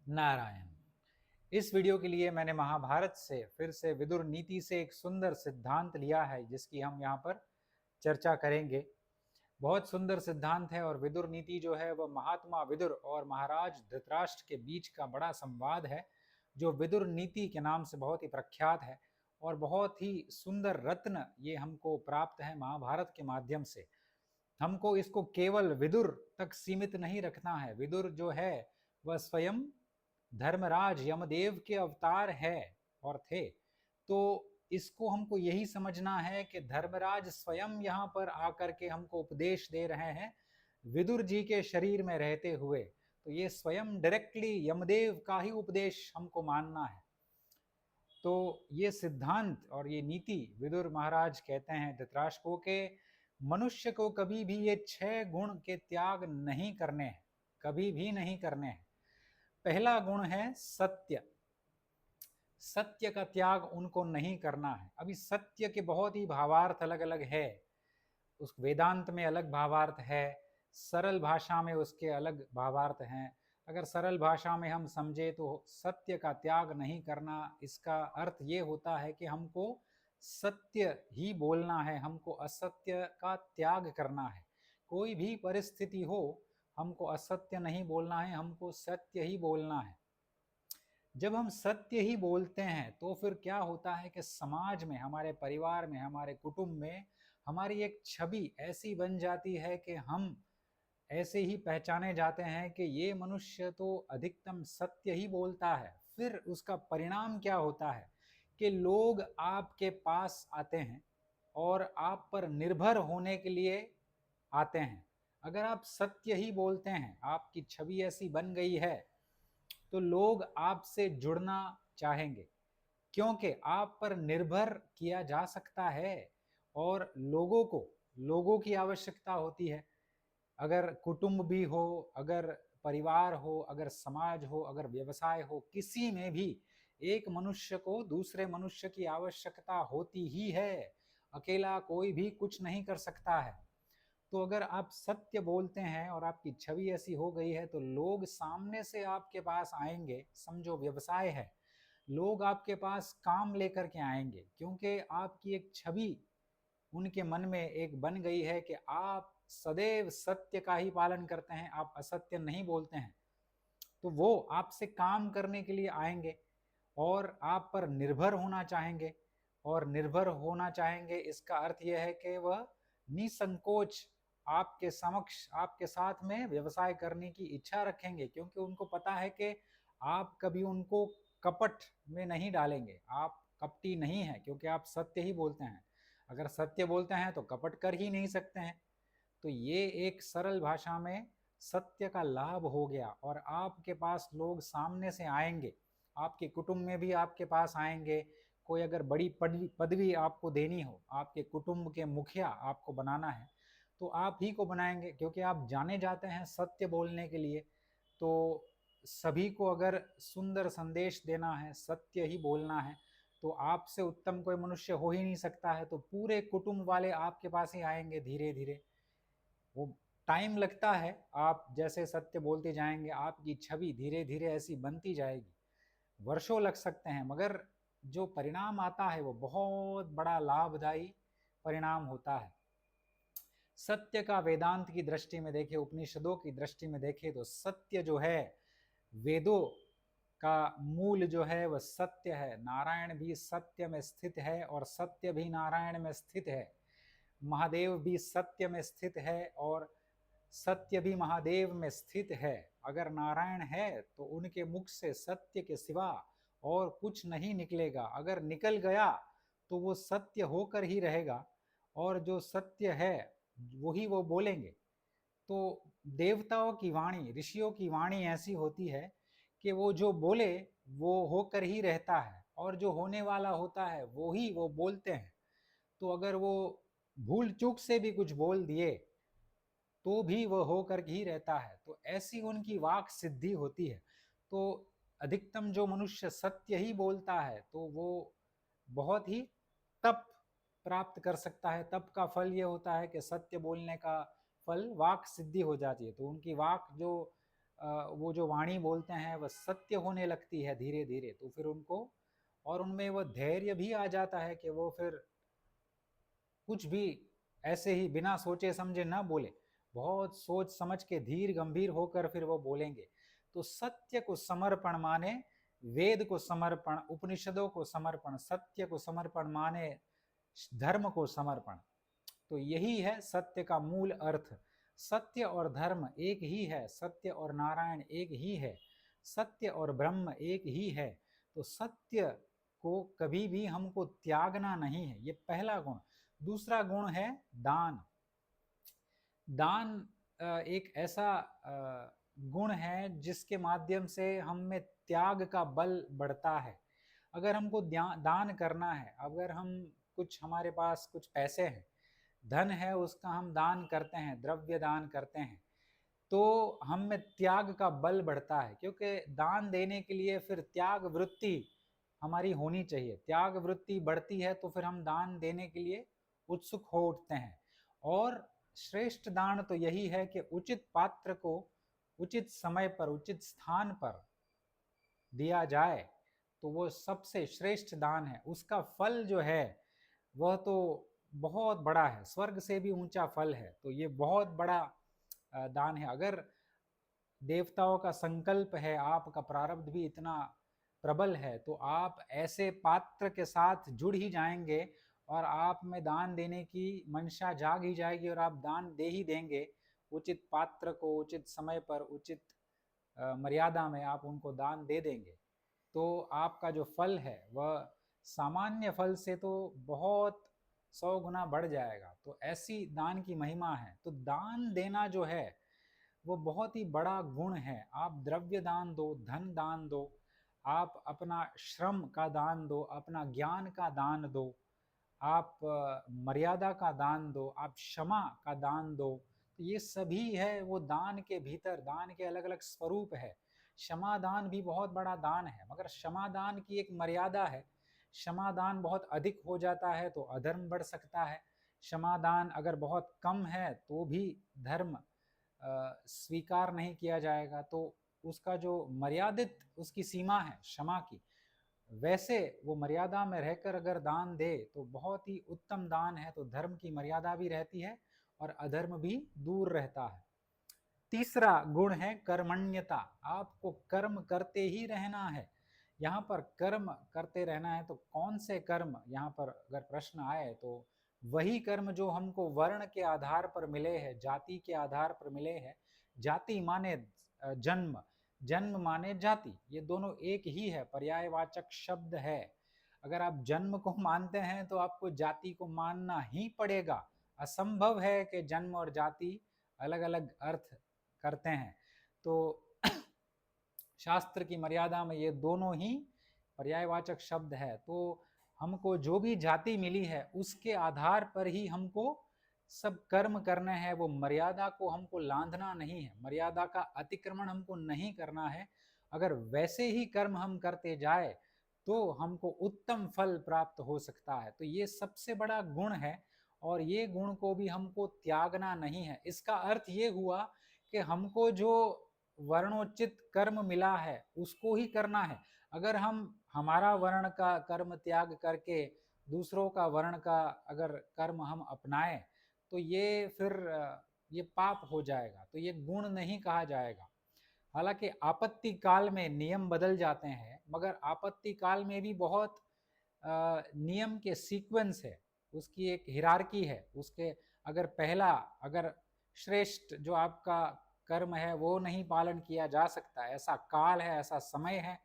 नारायण। इस वीडियो के लिए मैंने महाभारत से फिर से विदुर नीति से एक सुंदर सिद्धांत लिया है जिसकी हम यहाँ पर चर्चा करेंगे। बहुत सुंदर सिद्धांत है और विदुर नीति जो है वह महात्मा विदुर और महाराज धृतराष्ट्र के बीच का बड़ा संवाद है, जो विदुर नीति के नाम से बहुत ही प्रख्यात है और बहुत ही सुंदर रत्न ये हमको प्राप्त है महाभारत के माध्यम से। हमको इसको केवल विदुर तक सीमित नहीं रखना है। विदुर जो है वह स्वयं धर्मराज यमदेव के अवतार है और थे, तो इसको हमको यही समझना है कि धर्मराज स्वयं यहाँ पर आकर के हमको उपदेश दे रहे हैं विदुर जी के शरीर में रहते हुए। तो ये स्वयं डायरेक्टली यमदेव का ही उपदेश हमको मानना है। तो ये सिद्धांत और ये नीति विदुर महाराज कहते हैं धृतराष्ट्र को कि मनुष्य को कभी भी ये 6 गुण के त्याग नहीं करने हैं, कभी भी नहीं करने हैं। पहला गुण है सत्य। सत्य का त्याग उनको नहीं करना है। अभी सत्य के बहुत ही भावार्थ अलग अलग है। उस वेदांत में अलग भावार्थ है, सरल भाषा में उसके अलग भावार्थ हैं। अगर सरल भाषा में हम समझे तो सत्य का त्याग नहीं करना, इसका अर्थ ये होता है कि हमको सत्य ही बोलना है, हमको असत्य का त्याग करना है। कोई भी परिस्थिति हो, हमको असत्य नहीं बोलना है, हमको सत्य ही बोलना है। जब हम सत्य ही बोलते हैं तो फिर क्या होता है कि समाज में, हमारे परिवार में, हमारे कुटुंब में हमारी एक छवि ऐसी बन जाती है कि हम ऐसे ही पहचाने जाते हैं कि ये मनुष्य तो अधिकतम सत्य ही बोलता है। फिर उसका परिणाम क्या होता है कि लोग आपके पास आते हैं और आप पर निर्भर होने के लिए आते हैं। अगर आप सत्य ही बोलते हैं, आपकी छवि ऐसी बन गई है, तो लोग आपसे जुड़ना चाहेंगे क्योंकि आप पर निर्भर किया जा सकता है और लोगों की आवश्यकता होती है। अगर कुटुंब भी हो, अगर परिवार हो, अगर समाज हो, अगर व्यवसाय हो, किसी में भी एक मनुष्य को दूसरे मनुष्य की आवश्यकता होती ही है। अकेला कोई भी कुछ नहीं कर सकता है। तो अगर आप सत्य बोलते हैं और आपकी छवि ऐसी हो गई है तो लोग सामने से आपके पास आएंगे। समझो व्यवसाय है, लोग आपके पास काम लेकर के आएंगे क्योंकि आपकी एक छवि उनके मन में एक बन गई है कि आप सदैव सत्य का ही पालन करते हैं, आप असत्य नहीं बोलते हैं। तो वो आपसे काम करने के लिए आएंगे और आप पर निर्भर होना चाहेंगे। और निर्भर होना चाहेंगे इसका अर्थ यह है कि वह निसंकोच आपके समक्ष, आपके साथ में व्यवसाय करने की इच्छा रखेंगे क्योंकि उनको पता है कि आप कभी उनको कपट में नहीं डालेंगे। आप कपटी नहीं है क्योंकि आप सत्य ही बोलते हैं। अगर सत्य बोलते हैं तो कपट कर ही नहीं सकते हैं। तो ये एक सरल भाषा में सत्य का लाभ हो गया और आपके पास लोग सामने से आएंगे। आपके कुटुंब में भी आपके पास आएंगे। कोई अगर बड़ी पदवी आपको देनी हो, आपके कुटुंब के मुखिया आपको बनाना है, तो आप ही को बनाएंगे क्योंकि आप जाने जाते हैं सत्य बोलने के लिए। तो सभी को अगर सुंदर संदेश देना है, सत्य ही बोलना है, तो आपसे उत्तम कोई मनुष्य हो ही नहीं सकता है। तो पूरे कुटुंब वाले आपके पास ही आएंगे धीरे धीरे। वो टाइम लगता है, आप जैसे सत्य बोलते जाएंगे आपकी छवि धीरे धीरे ऐसी बनती जाएगी। वर्षों लग सकते हैं, मगर जो परिणाम आता है वो बहुत बड़ा लाभदायी परिणाम होता है। सत्य का वेदांत की दृष्टि में देखें, उपनिषदों की दृष्टि में देखें, तो सत्य जो है, वेदों का मूल जो है वह सत्य है। नारायण भी सत्य में स्थित है और सत्य भी नारायण में स्थित है। महादेव भी सत्य में स्थित है और सत्य भी महादेव में स्थित है। अगर नारायण है तो उनके मुख से सत्य के सिवा और कुछ नहीं निकलेगा। अगर निकल गया तो वो सत्य होकर ही रहेगा और जो सत्य है वही वो बोलेंगे। तो देवताओं की वाणी, ऋषियों की वाणी ऐसी होती है कि वो जो बोले वो होकर ही रहता है और जो होने वाला होता है वो ही वो बोलते हैं। तो अगर वो भूल चूक से भी कुछ बोल दिए तो भी वह होकर ही रहता है। तो ऐसी उनकी वाक सिद्धि होती है। तो अधिकतम जो मनुष्य सत्य ही बोलता है तो वो बहुत ही तप प्राप्त कर सकता है। तप का फल ये होता है कि सत्य बोलने का फल वाक सिद्धि हो जाती है। तो उनकी वाक जो वो जो वाणी बोलते हैं वह सत्य होने लगती है धीरे धीरे, तो फिर उनको और उनमें वो धैर्य भी आ जाता है कि वो फिर कुछ भी ऐसे ही बिना सोचे समझे ना बोले, बहुत सोच समझ के धीर गंभीर होकर फिर वो बोलेंगे। तो सत्य को समर्पण माने वेद को समर्पण, उपनिषदों को समर्पण, सत्य को समर्पण माने धर्म को समर्पण। तो यही है सत्य का मूल अर्थ। सत्य और धर्म एक ही है, सत्य और नारायण एक ही है, सत्य और ब्रह्म एक ही है। तो सत्य को कभी भी हमको त्यागना नहीं है, ये पहला गुण। दूसरा गुण है दान। दान एक ऐसा गुण है जिसके माध्यम से हम में त्याग का बल बढ़ता है। अगर हमको दान करना है, अगर हम कुछ हमारे पास कुछ पैसे हैं, धन है, उसका हम दान करते हैं, द्रव्य दान करते हैं, तो हम में त्याग का बल बढ़ता है, क्योंकि दान देने के लिए फिर त्याग वृत्ति हमारी होनी चाहिए। त्याग वृत्ति बढ़ती है तो फिर हम दान देने के लिए उत्सुक हो उठते हैं। और श्रेष्ठ दान तो यही है कि उचित पात्र को उचित समय पर उचित स्थान पर दिया जाए, तो वो सबसे श्रेष्ठ दान है। उसका फल जो है वह तो बहुत बड़ा है, स्वर्ग से भी ऊंचा फल है। तो ये बहुत बड़ा दान है। अगर देवताओं का संकल्प है, आपका प्रारब्ध भी इतना प्रबल है, तो आप ऐसे पात्र के साथ जुड़ ही जाएंगे और आप में दान देने की मंशा जाग ही जाएगी और आप दान दे ही देंगे। उचित पात्र को उचित समय पर उचित मर्यादा में आप उनको दान दे देंगे, तो आपका जो फल है वह सामान्य फल से तो बहुत 100 गुना बढ़ जाएगा। तो ऐसी दान की महिमा है। तो दान देना जो है वो बहुत ही बड़ा गुण है। आप द्रव्य दान दो, धन दान दो, आप अपना श्रम का दान दो, अपना ज्ञान का दान दो, आप मर्यादा का दान दो, आप क्षमा का दान दो। तो ये सभी है वो दान के भीतर। दान के अलग अलग स्वरूप है। क्षमा दान भी बहुत बड़ा दान है, मगर क्षमा दान की एक मर्यादा है। क्षमा दान बहुत अधिक हो जाता है तो अधर्म बढ़ सकता है। क्षमा दान अगर बहुत कम है तो भी धर्म स्वीकार नहीं किया जाएगा। तो उसका जो मर्यादित उसकी सीमा है क्षमा की, वैसे वो मर्यादा में रहकर अगर दान दे तो बहुत ही उत्तम दान है। तो धर्म की मर्यादा भी रहती है और अधर्म भी दूर रहता है। तीसरा गुण है कर्मण्यता। आपको कर्म करते ही रहना है। यहाँ पर कर्म करते रहना है, तो कौन से कर्म, यहाँ पर अगर प्रश्न आए तो वही कर्म जो हमको वर्ण के आधार पर मिले हैं, जाति के आधार पर मिले हैं। जाति माने जन्म, जन्म माने जाति, ये दोनों एक ही है, पर्यायवाचक शब्द है। अगर आप जन्म को मानते हैं तो आपको जाति को मानना ही पड़ेगा। असंभव है कि जन्म और जाति अलग अलग अर्थ करते हैं। तो शास्त्र की मर्यादा में ये दोनों ही पर्यायवाचक शब्द है। तो हमको जो भी जाति मिली है उसके आधार पर ही हमको सब कर्म करने हैं। वो मर्यादा को हमको लांघना नहीं है, मर्यादा का अतिक्रमण हमको नहीं करना है। अगर वैसे ही कर्म हम करते जाए तो हमको उत्तम फल प्राप्त हो सकता है। तो ये सबसे बड़ा गुण है और ये गुण को भी हमको त्यागना नहीं है। इसका अर्थ ये हुआ कि हमको जो वर्णोचित कर्म मिला है उसको ही करना है। अगर हम हमारा वर्ण का कर्म त्याग करके दूसरों का वर्ण का अगर कर्म हम अपनाएं तो ये फिर ये पाप हो जाएगा, तो ये गुण नहीं कहा जाएगा। हालांकि आपत्ति काल में नियम बदल जाते हैं, मगर आपत्ति काल में भी बहुत नियम के सीक्वेंस है, उसकी एक हिरार्की है। उसके अगर पहला अगर श्रेष्ठ जो आपका कर्म है वो नहीं पालन किया जा सकता, ऐसा काल है, ऐसा समय है,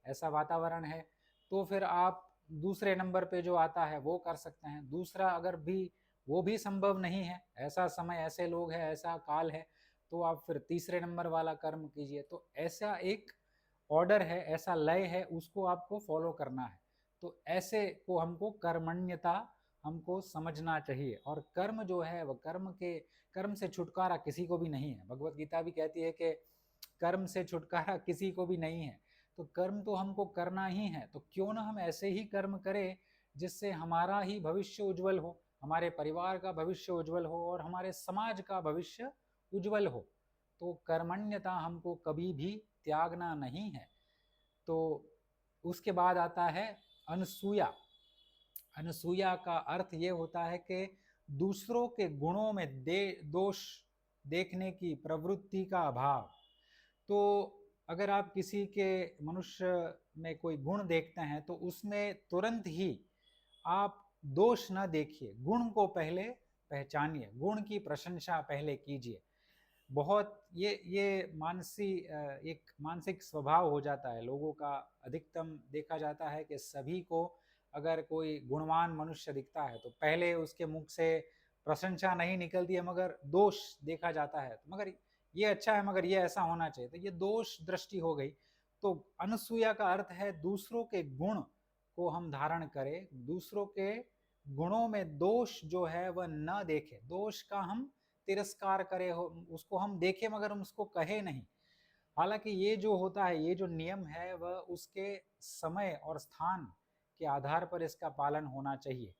ऐसा वातावरण है, तो फिर आप दूसरे नंबर पे जो आता है वो कर सकते हैं। दूसरा अगर भी वो भी संभव नहीं है, ऐसा समय, ऐसे लोग हैं, ऐसा काल है, तो आप फिर तीसरे नंबर वाला कर्म कीजिए। तो ऐसा एक ऑर्डर है, ऐसा लय है, उसको आपको फॉलो करना है। तो ऐसे को हमको कर्मण्यता हमको समझना चाहिए। और कर्म जो है वह कर्म से छुटकारा किसी को भी नहीं है। भगवत गीता भी कहती है कि कर्म से छुटकारा किसी को भी नहीं है। तो कर्म तो हमको करना ही है। तो क्यों ना हम ऐसे ही कर्म करें जिससे हमारा ही भविष्य उज्जवल हो, हमारे परिवार का भविष्य उज्जवल हो और हमारे समाज का भविष्य उज्जवल हो। तो कर्मण्यता हमको कभी भी त्यागना नहीं है। तो उसके बाद आता है अनसूया। अनसूया का अर्थ ये होता है कि दूसरों के गुणों में दोष देखने की प्रवृत्ति का अभाव। तो अगर आप किसी के मनुष्य में कोई गुण देखते हैं तो उसमें तुरंत ही आप दोष न देखिए, गुण को पहले पहचानिए, गुण की प्रशंसा पहले कीजिए। बहुत ये एक मानसिक स्वभाव हो जाता है लोगों का। अधिकतम देखा जाता है कि सभी को अगर कोई गुणवान मनुष्य दिखता है तो पहले उसके मुख से प्रशंसा नहीं निकलती है मगर दोष देखा जाता है। तो मगर ये अच्छा है, मगर ये ऐसा होना चाहिए, तो ये दोष दृष्टि हो गई। तो अनसूया का अर्थ है दूसरों के गुण को हम धारण करें, दूसरों के गुणों में दोष जो है वह न देखें, दोष का हम तिरस्कार करें, हो उसको हम देखें मगर हम उसको कहे नहीं। हालांकि ये जो होता है, ये जो नियम है वह उसके समय और स्थान के आधार पर इसका पालन होना चाहिए।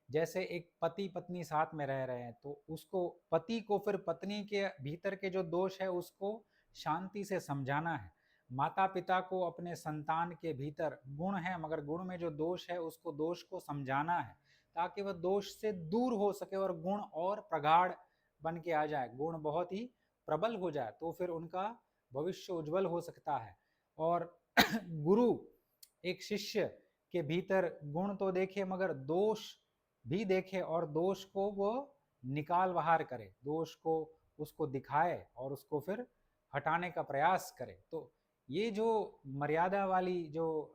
जैसे एक पति पत्नी साथ में रह रहे हैं तो उसको, पति को फिर पत्नी के भीतर के जो दोष है उसको शांति से समझाना है। माता पिता को अपने संतान के भीतर गुण है मगर गुण में जो दोष है उसको दोष को समझाना है ताकि वह दोष से दूर हो सके और गुण और प्रगाढ़ बन के आ जाए, गुण बहुत ही प्रबल हो जाए, तो फिर उनका भविष्य उज्जवल हो सकता है। और गुरु एक शिष्य के भीतर गुण तो देखे मगर दोष भी देखे और दोष को वो निकाल बाहर करे, दोष को उसको दिखाए और उसको फिर हटाने का प्रयास करे। तो ये जो मर्यादा वाली जो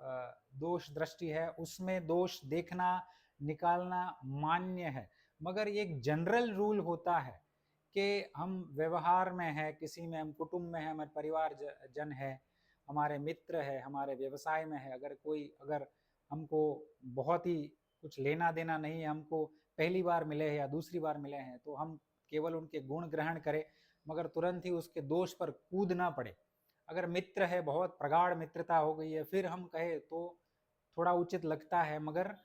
दोष दृष्टि है उसमें दोष देखना निकालना मान्य है। मगर एक जनरल रूल होता है कि हम व्यवहार में है, किसी में हम कुटुंब में है, हमारे परिवार जन है, हमारे मित्र है, हमारे व्यवसाय में है, अगर हमको बहुत ही कुछ लेना देना नहीं है, हमको पहली बार मिले हैं या दूसरी बार मिले हैं, तो हम केवल उनके गुण ग्रहण करें मगर तुरंत ही उसके दोष पर कूद ना पड़े। अगर मित्र है, बहुत प्रगाढ़ मित्रता हो गई है, फिर हम कहे तो थोड़ा उचित लगता है। मगर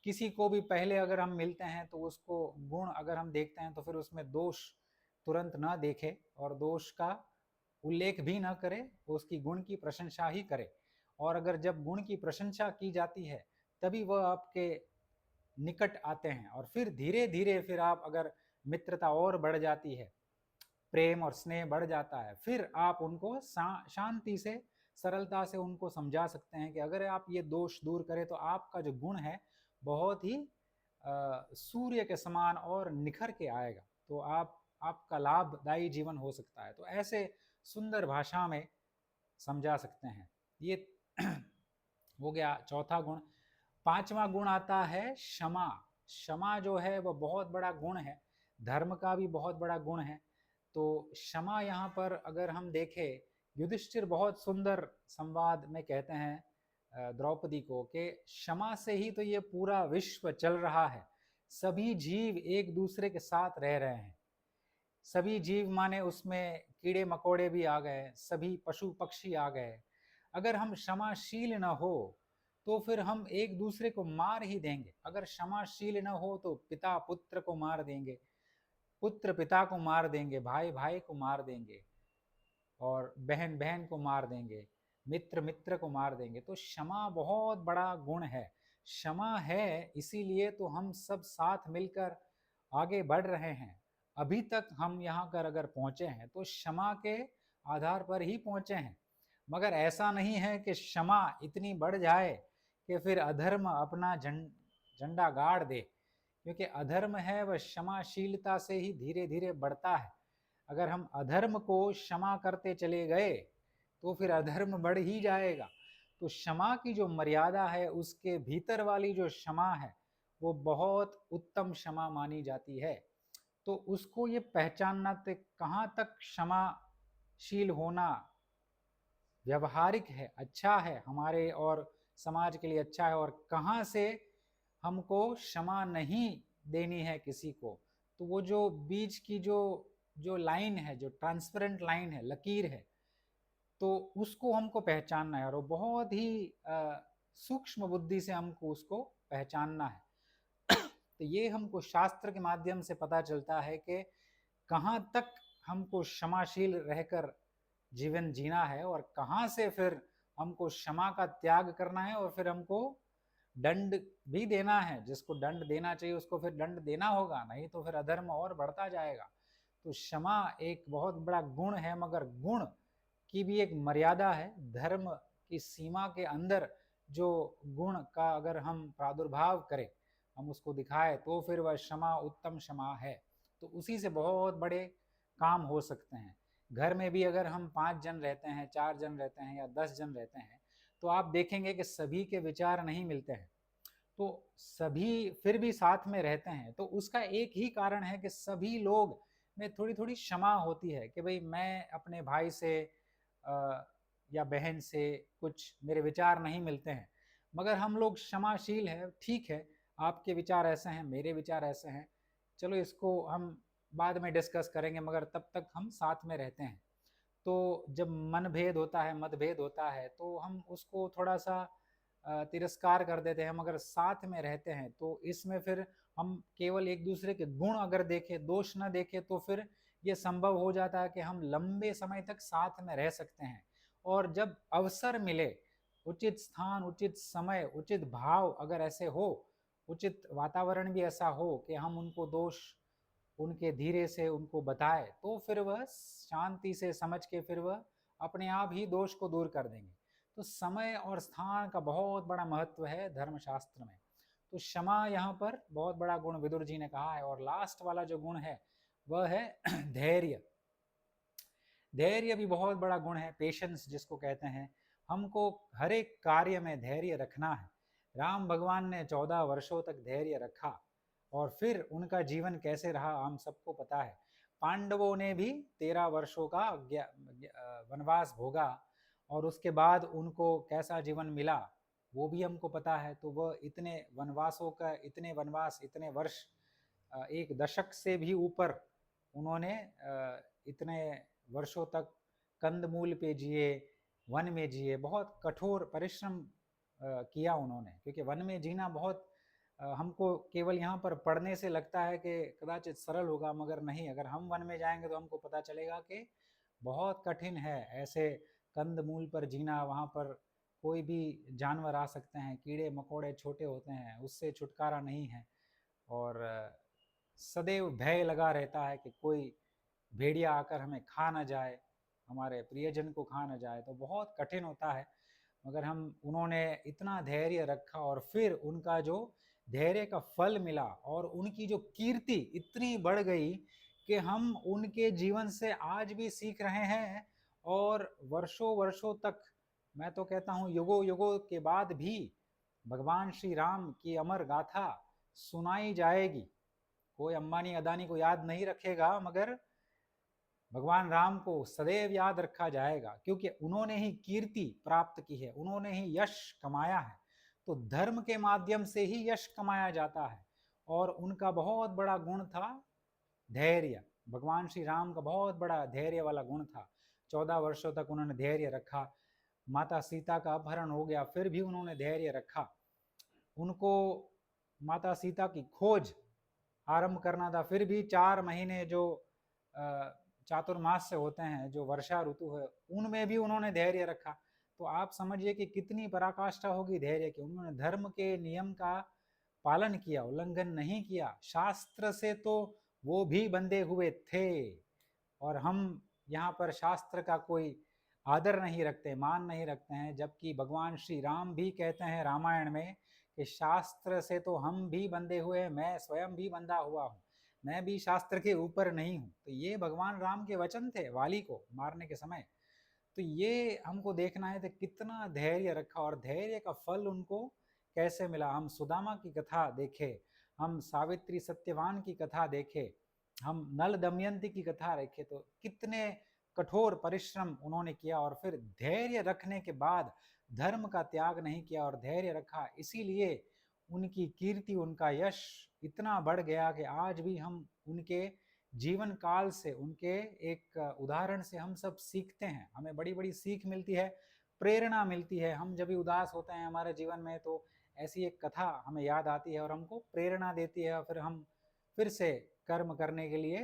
किसी को भी पहले अगर हम मिलते हैं तो उसको गुण अगर हम देखते हैं तो फिर उसमें दोष तुरंत ना देखे और दोष का उल्लेख भी ना करे, उसकी गुण की प्रशंसा ही करे। और अगर जब गुण की प्रशंसा की जाती है तभी वह आपके निकट आते हैं और फिर धीरे धीरे फिर आप अगर मित्रता और बढ़ जाती है, प्रेम और स्नेह बढ़ जाता है, फिर आप उनको शांति से सरलता से उनको समझा सकते हैं कि अगर आप ये दोष दूर करें तो आपका जो गुण है बहुत ही सूर्य के समान और निखर के आएगा, तो आपका लाभदायी जीवन हो सकता है। तो ऐसे सुंदर भाषा में समझा सकते हैं। ये हो गया चौथा गुण। पांचवा गुण आता है क्षमा। क्षमा जो है वह बहुत बड़ा गुण है, धर्म का भी बहुत बड़ा गुण है। तो क्षमा यहाँ पर अगर हम देखें, युधिष्ठिर बहुत सुंदर संवाद में कहते हैं द्रौपदी को कि क्षमा से ही तो ये पूरा विश्व चल रहा है, सभी जीव एक दूसरे के साथ रह रहे हैं। सभी जीव माने उसमें कीड़े मकोड़े भी आ गए, सभी पशु पक्षी आ गए। अगर हम क्षमाशील न हो तो फिर हम एक दूसरे को मार ही देंगे। अगर क्षमाशील न हो तो पिता पुत्र को मार देंगे, पुत्र पिता को मार देंगे, भाई भाई को मार देंगे और बहन बहन को मार देंगे, मित्र मित्र को मार देंगे। तो क्षमा बहुत बड़ा गुण है। क्षमा है इसीलिए तो हम सब साथ मिलकर आगे बढ़ रहे हैं। अभी तक हम यहाँ कर अगर पहुँचे हैं तो क्षमा के आधार पर ही पहुँचे हैं। मगर ऐसा नहीं है कि क्षमा इतनी बढ़ जाए कि फिर अधर्म अपना झंडा गाड़ दे, क्योंकि अधर्म है वह क्षमाशीलता से ही धीरे धीरे बढ़ता है। अगर हम अधर्म को क्षमा करते चले गए तो फिर अधर्म बढ़ ही जाएगा। तो क्षमा की जो मर्यादा है उसके भीतर वाली जो क्षमा है वो बहुत उत्तम क्षमा मानी जाती है। तो उसको ये पहचानना तक कहाँ तक क्षमाशील होना व्यवहारिक है, अच्छा है, हमारे और समाज के लिए अच्छा है, और कहाँ से हमको क्षमा नहीं देनी है किसी को। तो वो जो बीच की जो जो लाइन है, जो ट्रांसपेरेंट लाइन है, लकीर है, तो उसको हमको पहचानना है और वो बहुत ही सूक्ष्म बुद्धि से हमको उसको पहचानना है। तो ये हमको शास्त्र के माध्यम से पता चलता है कि कहाँ तक हमको क्षमाशील रहकर जीवन जीना है और कहाँ से फिर हमको क्षमा का त्याग करना है और फिर हमको दंड भी देना है। जिसको दंड देना चाहिए उसको फिर दंड देना होगा, नहीं तो फिर अधर्म और बढ़ता जाएगा। तो क्षमा एक बहुत बड़ा गुण है, मगर गुण की भी एक मर्यादा है। धर्म की सीमा के अंदर जो गुण का अगर हम प्रादुर्भाव करें, हम उसको दिखाएं, तो फिर वह क्षमा उत्तम क्षमा है। तो उसी से बहुत बड़े काम हो सकते हैं। घर में भी अगर हम 5 जन रहते हैं, 4 जन रहते हैं या 10 जन रहते हैं, तो आप देखेंगे कि सभी के विचार नहीं मिलते हैं, तो सभी फिर भी साथ में रहते हैं। तो उसका एक ही कारण है कि सभी लोग में थोड़ी थोड़ी क्षमा होती है कि भाई मैं अपने भाई से या बहन से कुछ मेरे विचार नहीं मिलते हैं, मगर हम लोग क्षमाशील हैं। ठीक है, आपके विचार ऐसे हैं, मेरे विचार ऐसे हैं, चलो इसको हम बाद में डिस्कस करेंगे, मगर तब तक हम साथ में रहते हैं। तो जब मनभेद होता है, मतभेद होता है, तो हम उसको थोड़ा सा तिरस्कार कर देते हैं, मगर साथ में रहते हैं तो इसमें फिर हम केवल एक दूसरे के गुण अगर देखें, दोष न देखें, तो फिर ये संभव हो जाता है कि हम लंबे समय तक साथ में रह सकते हैं। और जब अवसर मिले, उचित स्थान, उचित समय, उचित भाव अगर ऐसे हो, उचित वातावरण भी ऐसा हो कि हम उनको दोष उनके धीरे से उनको बताए, तो फिर वह शांति से समझ के फिर वह अपने आप ही दोष को दूर कर देंगे। तो समय और स्थान का बहुत बड़ा महत्व है धर्मशास्त्र में। तो क्षमा यहाँ पर बहुत बड़ा गुण विदुर जी ने कहा है। और लास्ट वाला जो गुण है वह है धैर्य। धैर्य भी बहुत बड़ा गुण है, पेशेंस जिसको कहते हैं। हमको हर एक कार्य में धैर्य रखना है। राम भगवान ने 14 वर्षों तक धैर्य रखा और फिर उनका जीवन कैसे रहा हम सबको पता है। पांडवों ने भी 13 वर्षों का वनवास भोगा और उसके बाद उनको कैसा जीवन मिला वो भी हमको पता है। तो वह इतने वनवासों का, इतने वनवास, इतने वर्ष, एक दशक से भी ऊपर उन्होंने इतने वर्षों तक कंदमूल पे जिए, वन में जिए, बहुत कठोर परिश्रम किया उन्होंने। क्योंकि वन में जीना बहुत हमको केवल यहाँ पर पढ़ने से लगता है कि कदाचित सरल होगा, मगर नहीं। अगर हम वन में जाएंगे तो हमको पता चलेगा कि बहुत कठिन है ऐसे कंदमूल पर जीना। वहाँ पर कोई भी जानवर आ सकते हैं, कीड़े मकोड़े छोटे होते हैं, उससे छुटकारा नहीं है। और सदैव भय लगा रहता है कि कोई भेड़िया आकर हमें खा ना जाए, हमारे प्रियजन को खा ना जाए। तो बहुत कठिन होता है, मगर हम उन्होंने इतना धैर्य रखा और फिर उनका जो धैर्य का फल मिला और उनकी जो कीर्ति इतनी बढ़ गई कि हम उनके जीवन से आज भी सीख रहे हैं। और वर्षों वर्षों तक, मैं तो कहता हूँ युगों युगों के बाद भी भगवान श्री राम की अमर गाथा सुनाई जाएगी। कोई अंबानी अदानी को याद नहीं रखेगा, मगर भगवान राम को सदैव याद रखा जाएगा, क्योंकि उन्होंने ही कीर्ति प्राप्त की है, उन्होंने ही यश कमाया है। तो धर्म के माध्यम से ही यश कमाया जाता है। और उनका बहुत बड़ा गुण था धैर्य। भगवान श्री राम का बहुत बड़ा धैर्य वाला गुण था। 14 वर्षों तक उन्होंने धैर्य रखा। माता सीता का अपहरण हो गया, फिर भी उन्होंने धैर्य रखा। उनको माता सीता की खोज आरंभ करना था, फिर भी 4 महीने जो चातुर्मास से होते हैं, जो वर्षा ऋतु है, उनमें भी उन्होंने धैर्य रखा। तो आप समझिए कि कितनी पराकाष्ठा होगी धैर्य की। उन्होंने धर्म के नियम का पालन किया, उल्लंघन नहीं किया। शास्त्र से तो वो भी बंधे हुए थे, और हम यहाँ पर शास्त्र का कोई आदर नहीं रखते, मान नहीं रखते हैं। जबकि भगवान श्री राम भी कहते हैं रामायण में कि शास्त्र से तो हम भी बंधे हुए हैं, मैं स्वयं भी बंधा हुआ हूँ, मैं भी शास्त्र के ऊपर नहीं हूँ। तो ये भगवान राम के वचन थे वाली को मारने के समय। तो ये हमको देखना है कि कितना धैर्य रखा और धैर्य का फल उनको कैसे मिला। हम सुदामा की कथा देखें, हम सावित्री सत्यवान की कथा देखें, हम नल दमयंती की कथा देखें, तो कितने कठोर परिश्रम उन्होंने किया और फिर धैर्य रखने के बाद धर्म का त्याग नहीं किया और धैर्य रखा। इसीलिए उनकी कीर्ति, उनका यश इतना बढ़ गया कि आज भी हम उनके जीवन काल से, उनके एक उदाहरण से हम सब सीखते हैं। हमें बड़ी बड़ी सीख मिलती है, प्रेरणा मिलती है। हम जब भी उदास होते हैं हमारे जीवन में, तो ऐसी एक कथा हमें याद आती है और हमको प्रेरणा देती है, और फिर हम फिर से कर्म करने के लिए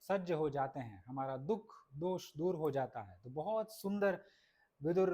सज्ज हो जाते हैं, हमारा दुख दोष दूर हो जाता है। तो बहुत सुंदर विदुर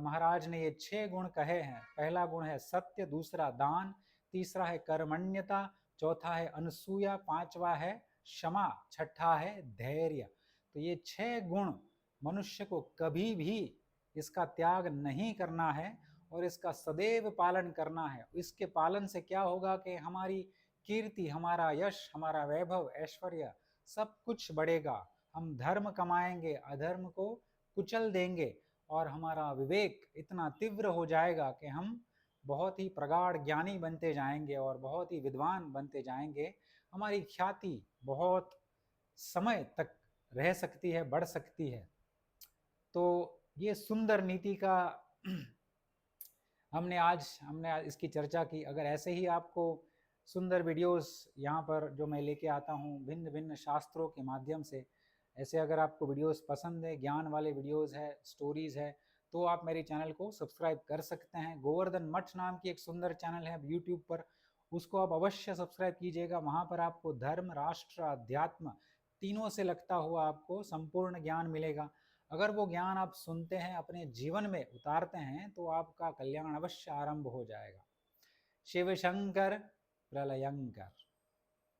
महाराज ने ये 6 गुण कहे हैं। पहला गुण है सत्य, दूसरा दान, तीसरा है कर्मण्यता, चौथा है अनसूया, पांचवा है क्षमा, छठा है धैर्य। तो ये 6 गुण मनुष्य को कभी भी इसका त्याग नहीं करना है और इसका सदैव पालन करना है। इसके पालन से क्या होगा कि हमारी कीर्ति, हमारा यश, हमारा वैभव, ऐश्वर्य सब कुछ बढ़ेगा। हम धर्म कमाएंगे, अधर्म को कुचल देंगे और हमारा विवेक इतना तीव्र हो जाएगा कि हम बहुत ही प्रगाढ़ ज्ञानी बनते जाएंगे और बहुत ही विद्वान बनते जाएंगे। हमारी ख्याति बहुत समय तक रह सकती है, बढ़ सकती है। तो ये सुंदर नीति का हमने आज इसकी चर्चा की। अगर ऐसे ही आपको सुंदर वीडियोस यहाँ पर जो मैं लेके आता हूँ भिन्न भिन्न शास्त्रों के माध्यम से, ऐसे अगर आपको वीडियोस पसंद है, ज्ञान वाले वीडियोस है, स्टोरीज है, तो आप मेरे चैनल को सब्सक्राइब कर सकते हैं। गोवर्धन मठ नाम की एक सुंदर चैनल है यूट्यूब पर, उसको आप अवश्य सब्सक्राइब कीजिएगा। वहाँ पर आपको धर्म, राष्ट्र, अध्यात्म तीनों से लगता हुआ आपको संपूर्ण ज्ञान मिलेगा। अगर वो ज्ञान आप सुनते हैं, अपने जीवन में उतारते हैं, तो आपका कल्याण अवश्य आरंभ हो जाएगा। शिव शंकर प्रलयंकर।